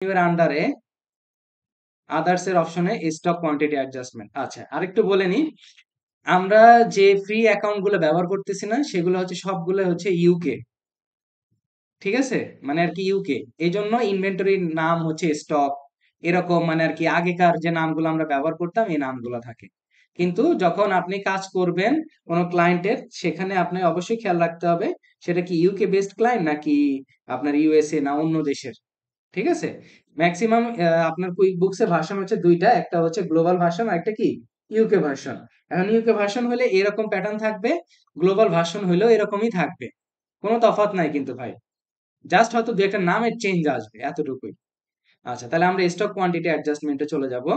এর আন্ডারে আদার্স এর অপশনে স্টক কোয়ান্টিটি অ্যাডজাস্টমেন্ট। আচ্ছা, আরেকটু বলে নি, আমরা যে ফ্রি অ্যাকাউন্ট গুলো ব্যবহার করতেছি না সেগুলো হচ্ছে সবগুলো হচ্ছে ইউকে। ঠিক আছে, মানে আর কি ইউকে, এই জন্য ইনভেন্টরির নাম হচ্ছে স্টক, এরকম মানে আর কি আগেকার যে নামগুলো আমরা ব্যবহার করতাম এই নামগুলো থাকে। কিন্তু যখন আপনি কাজ করবেন কোনো ক্লায়েন্টের, সেখানে আপনি অবশ্যই খেয়াল রাখতে হবে সেটা কি ইউকে বেসড ক্লায়েন্ট নাকি আপনার ইউএসএ না অন্য দেশের। ঠিক আছে, ম্যাক্সিমাম আপনার কুইক বুকস এর ভার্সন হচ্ছে দুইটা, একটা হচ্ছে গ্লোবাল ভার্সন আর একটা কি ইউকে ভার্সন। এখন ইউকে ভার্সন হলে এরকম প্যাটার্ন থাকবে, গ্লোবাল ভার্সন হলেও এরকমই থাকবে, কোনো তফাৎ নাই কিন্তু ভাই, জাস্ট হয়তো দু একটা নামের চেঞ্জ আসবে এতটুকুই। আচ্ছা, তাহলে আমরা স্টক কোয়ান্টিটি অ্যাডজাস্টমেন্টে চলে যাব।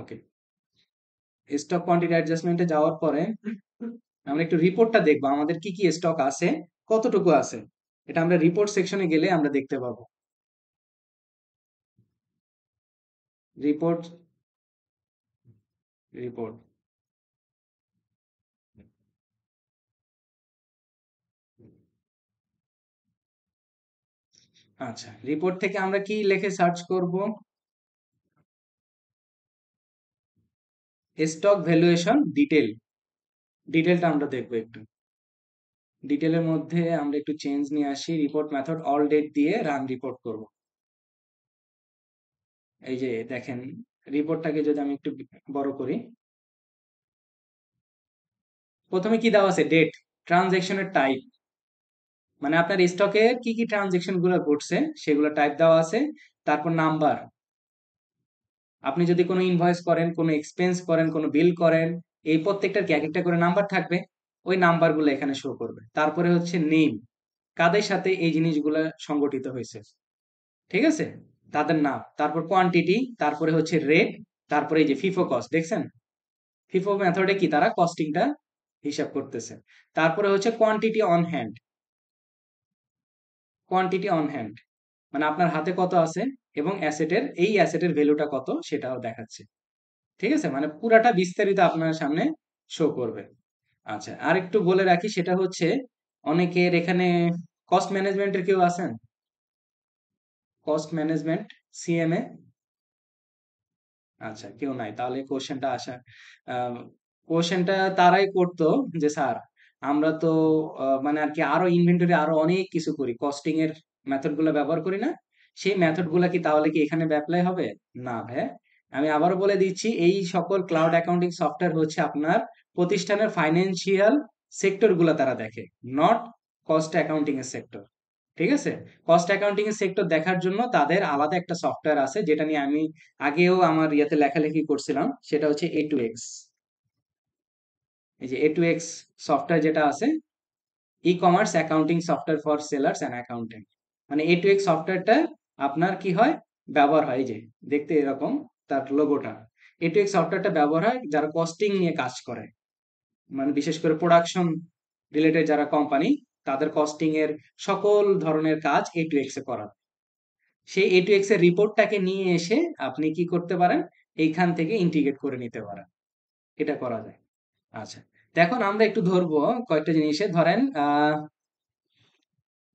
ওকে, স্টক কোয়ান্টিটি অ্যাডজাস্টমেন্টে যাওয়ার পরে আমরা একটু রিপোর্টটা দেখবো আমাদের কি কি স্টক আছে, কতটুকু আছে। এটা আমরা রিপোর্ট সেকশনে গেলে আমরা দেখতে পাবো। রিপোর্ট, রিপোর্ট, আচ্ছা রিপোর্ট থেকে আমরা কি লিখে সার্চ করব? স্টক ভ্যালুয়েশন ডিটেল, ডিটেলটা আমরা দেখবো একটু। ডিটেলের মধ্যে আমরা একটু চেঞ্জ নিয়ে আসি, রিপোর্ট মেথড অল ডেট দিয়ে রান রিপোর্ট করব। এই যে দেখেন, রিপোর্টটাকে যদি আমি একটু বড় করি, প্রথমে কি দেওয়া আছে? ডেট, ট্রানজেকশনের টাইপ, মানে আপনার স্টকে কি কি ট্রানজেকশন গুলো ঘটছে সেগুলো টাইপ দেওয়া আছে। তারপর নাম্বার, আপনি যদি কোনো ইনভয়েস করেন, কোনো এক্সপেন্স করেন, কোনো বিল করেন, এই প্রত্যেকটার কি এক একটা করে নাম্বার থাকবে, ওই নাম্বারগুলো এখানে শো করবে। তারপরে হচ্ছে নেম, কাদের সাথে এই জিনিসগুলো সংগঠিত হয়েছে, ঠিক আছে, তাদের নাম। তারপর কোয়ান্টিটি, তারপরে হচ্ছে রেট, তারপরে এই যে ফিফো কস্ট দেখছেন, ফিফো মেথডে কি তারা কস্টিংটা হিসাব করতেছে। তারপরে হচ্ছে quantity on hand, quantity on hand মানে আপনার হাতে কত আছে এবং অ্যাসেটের, এই অ্যাসেটের ভ্যালুটা কত সেটাও দেখাচ্ছে। ঠিক আছে, মানে পুরাটা বিস্তারিত আপনার সামনে শো করবে। আচ্ছা, আর একটু বলে রাখি, সেটা হচ্ছে অনেকের এখানে কস্ট ম্যানেজমেন্টের কেউ আছেন? Cost management, CMA? আচ্ছা, কেউ নাই, তাহলে কোশ্চেনটা আসা, কোশ্চেনটা তারাই করতো যে স্যার আমরা তো মানে আর কি আরো ইনভেন্টরি আরো অনেক কিছু করি, কস্টিং এর মেথড গুলো ব্যবহার করি না, সেই মেথড গুলা কি তাহলে কি এখানে অ্যাপ্লাই হবে? না ভাই, আমি আবারও বলে দিচ্ছি, এই সকল ক্লাউড অ্যাকাউন্টিং সফটওয়্যার হচ্ছে আপনার প্রতিষ্ঠানের ফাইন্যান্সিয়াল সেক্টর গুলা তারা দেখে, নট কস্ট অ্যাকাউন্টিং এর সেক্টর। ঠিক আছে, কস্ট অ্যাকাউন্টিং এর সেক্টর দেখার জন্য তাদের আলাদা একটা সফটওয়্যার আছে, যেটা নিয়ে আমি আগেও আমার ইয়েতে লেখালেখি করছিলাম, সেটা হচ্ছে এ টু এক্স। এই যে এ টু এক্স সফটওয়্যার যেটা আছে, e commerce accounting software for sellers and accountant, মানে এ টু এক্স সফটওয়্যারটা আপনার কি হয়, ব্যবহার হয়, এই যে দেখতে এরকম তার লোগোটা, এ টু এক্স সফটওয়্যারটা ব্যবহার হয় যারা কস্টিং নিয়ে কাজ করে, মানে বিশেষ করে প্রোডাকশন রিলেটেড যারা কোম্পানি, তাদের কস্টিং এর সকল ধরনের কাজ এ টু এক্স এ করা। সেই এ টু এক্স এর রিপোর্টটাকে নিয়ে এসে আপনি কি করতে পারেন, এইখান থেকে ইন্টিগ্রেট করে নিতে পারেন, এটা করা যায়। আচ্ছা, তো এখন আমরা একটু ধরবো কয়েকটা জিনিসে, ধরেন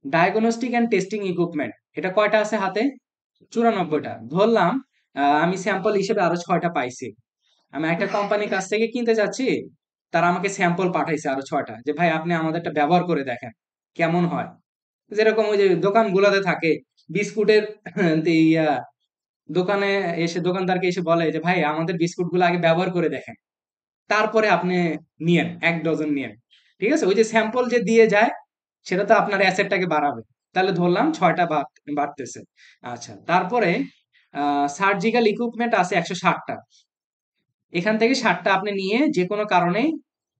ডায়াগনস্টিক অ্যান্ড টেস্টিং ইকুইপমেন্ট, এটা কয়টা আছে হাতে? 94টা ধরলাম। আমি স্যাম্পল হিসেবে আরো 6টা পাইছি। আমি একটা কোম্পানির কাছ থেকে কিনতে যাচ্ছি, তারা আমাকে স্যাম্পল পাঠাইছে আরো 6টা, যে ভাই আপনি আমাদেরটা ব্যবহার করে দেখেন কেমন হয়। যেরকম ওই যে দোকানগুলোতে থাকে বিস্কুটের ইয়া, দোকানে এসে দোকানদারকে এসে বলে যে ভাই আমাদের বিস্কুট গুলো আগে ব্যবহার করে দেখেন, তারপরে আপনি নিয়েন, 1 ডজন নিয়েন। ঠিক আছে, ওই যে স্যাম্পল যে দিয়ে যায়, সেটা তো আপনার অ্যাসেটটাকে বাড়াবে। তাহলে ধরলাম 6টা বাড়তেছে। আচ্ছা, তারপরে সার্জিক্যাল ইকুইপমেন্ট আছে 160টা, এখান থেকে 60টা আপনি নিয়ে যে কোনো কারণে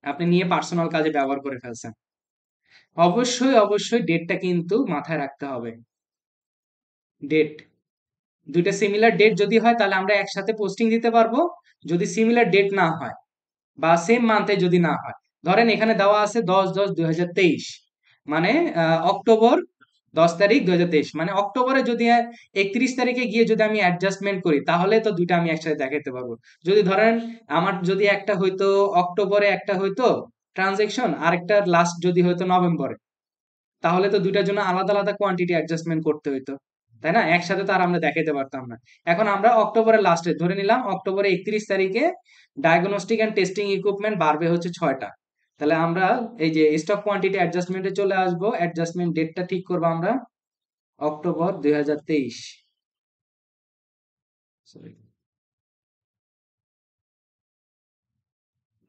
আপনি নিয়ে পার্সোনাল কাজে ব্যবহার করে ফেলছেন। অবশ্যই অবশ্যই ডেটটা কিন্তু মাথায় রাখতে হবে। ডেট, দুইটা সিমিলার ডেট যদি হয় তাহলে আমরা একসাথে পোস্টিং দিতে পারবো। যদি সিমিলার ডেট না হয় বা সেম মান্থে যদি না হয়, ধরেন এখানে দেওয়া আছে 10/10/2023, মানে অক্টোবর 10 তারিখ 2023, মানে অক্টোবরে যদি 31 তারিখে গিয়ে যদি আমি অ্যাডজাস্টমেন্ট করি তাহলে তো দুইটা আমি একসাথে দেখাতে পারবো। যদি ধরেন আমার যদি একটা হয়তো অক্টোবরে, একটা হয়তো ট্রানজেকশন, আরেকটা লাস্ট যদি হয়তো নভেম্বরে, তাহলে তো দুইটার জন্য আলাদা আলাদা কোয়ান্টিটি অ্যাডজাস্টমেন্ট করতে হইতো, তাই না? একসাথে তো আর আমরা দেখাইতে পারতাম না। এখন আমরা অক্টোবরের লাস্টে ধরে নিলাম অক্টোবরের 31 তারিখে ডায়াগনস্টিক এন্ড টেস্টিং ইকুইপমেন্ট বাড়বে হচ্ছে 6টা। তাহলে আমরা এই যে স্টক কোয়ান্টিটি অ্যাডজাস্টমেন্টে চলে আসবো, অ্যাডজাস্টমেন্ট ডেটটা ঠিক করবো আমরা অক্টোবর 2023, সরি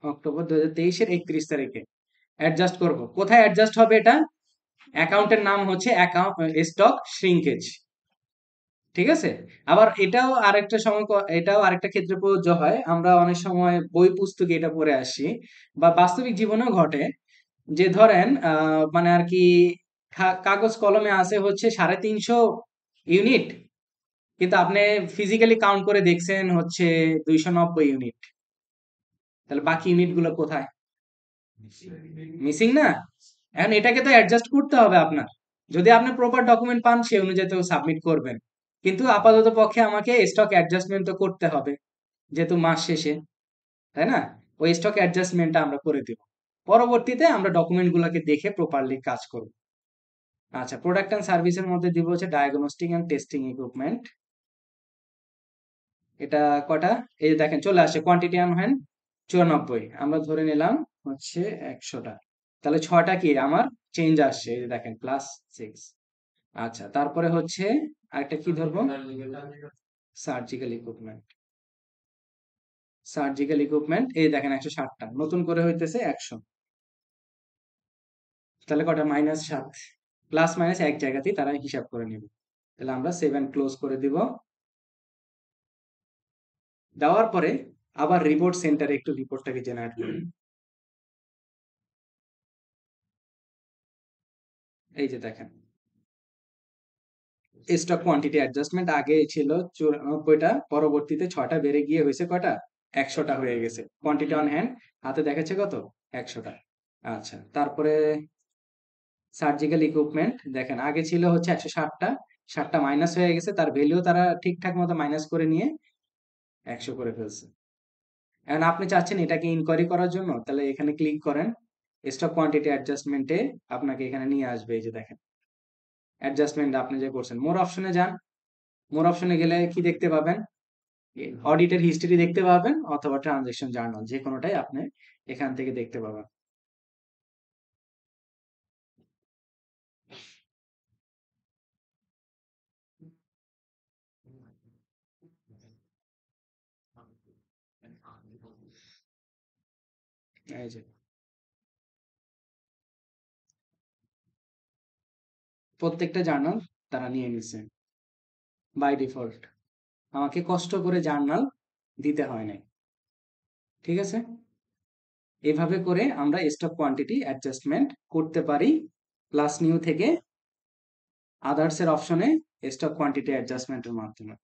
অক্টোবর 2023-এর 31 তারিখে অ্যাডজাস্ট করব। কোথায় অ্যাডজাস্ট হবে এটা? অ্যাকাউন্টের নাম হচ্ছে অ্যাকাউন্ট স্টক শ্রিঙ্কেজ, ঠিক আছে? আবার এটাও আরেকটা ক্ষেত্রে প্রযোজ্য হয়। আমরা অনেক সময় বই পুস্তকে এটা পড়ে আসি বা বাস্তবিক জীবনেও ঘটে যে ধরেন মানে আর কি কাগজ কলমে আছে হচ্ছে 350 ইউনিট, কিন্তু আপনি ফিজিক্যালি কাউন্ট করে দেখছেন হচ্ছে 290 ইউনিট। তাহলে বাকি ইউনিট গুলো কোথায়? মিসিং না? এখন এটাকে তো অ্যাডজাস্ট করতে হবে আপনার। যদি আপনি প্রপার ডকুমেন্ট পান সেই অনুযায়ী তো সাবমিট করবেন, কিন্তু আপাতত পক্ষে আমাকে স্টক অ্যাডজাস্টমেন্ট তো করতে হবে যেহেতু মাস শেষে, তাই না? ওই স্টক অ্যাডজাস্টমেন্টটা আমরা করে দিব। পরবর্তীতে আমরা ডকুমেন্ট গুলোকে দেখে প্রপারলি কাজ করব। আচ্ছা, প্রোডাক্ট এন্ড সার্ভিসের মধ্যে দিব হচ্ছে ডায়াগনস্টিক এন্ড টেস্টিং ইকুইপমেন্ট। এটা কটা? এই যে দেখেন চলে আসে কোয়ান্টিটি অন হ্যান্ড 94, আমরা ধরে নিলাম হচ্ছে 100টা। তাহলে 6টা কি আমার চেঞ্জ আসছে, এই যে দেখেন +6। আচ্ছা, তারপরে হচ্ছে আরেকটা কি ধরবো? Surgical equipment. সার্জিক্যাল ইকুইপমেন্ট এই দেখেন 160টা, নতুন করে হইতেছে 100। তাহলে কটা? -7। প্লাস মাইনাস এক জায়গাতেই তারা হিসাব করে নেবে। তাহলে আমরা 7 ক্লোজ করে দিব। দেওয়ার পরে আবার রিপোর্ট সেন্টারে একটু রিপোর্টটাকে জেনারেট করি। এই যে দেখেন স্টক কোয়ান্টিটি অ্যাডজাস্টমেন্ট আগে ছিল 94টা, পরবর্তীতে 6টা বেড়ে গিয়ে হয়েছে কটা? 100টা হয়ে গেছে। কোয়ান্টিটি অন হ্যান্ড হাতে দেখাচ্ছে কত? 100টা। আচ্ছা, তারপরে সার্জিক্যাল ইকুইপমেন্ট দেখেন আগে ছিল হচ্ছে 160টা, 60টা মাইনাস হয়ে গেছে, তার ভ্যালু তারা ঠিকঠাক মতো মাইনাস করে নিয়ে 100 করে ফেলছে। এখন আপনি চাচ্ছেন এটাকে ইনকোয়ারি করার জন্য, তাহলে এখানে ক্লিক করেন। স্টক কোয়ান্টিটি অ্যাডজাস্টমেন্টে আপনাকে এখানে নিয়ে আসবে। এই যে দেখেন অ্যাডজাস্টমেন্ট আপনি যে করছেন, মোর অপশনে যান। মোর অপশনে গেলে কি দেখতে পাবেন? অডিটের হিস্ট্রি দেখতে পাবেন অথবা ট্রানজাকশন জার্নাল, যে কোনোটাই আপনি এখান থেকে দেখতে পাবেন। এই যে প্রত্যেকটা জার্নাল তারা নিয়ে নিছে বাই ডিফল্ট, আমাকে কষ্ট করে জার্নাল দিতে হয় নাই। ঠিক আছে, এভাবে করে আমরা স্টক কোয়ান্টিটি অ্যাডজাস্টমেন্ট করতে পারি প্লাস নিউ থেকে আদার্স এর অপশনে স্টক কোয়ান্টিটি অ্যাডজাস্টমেন্টের মাধ্যমে।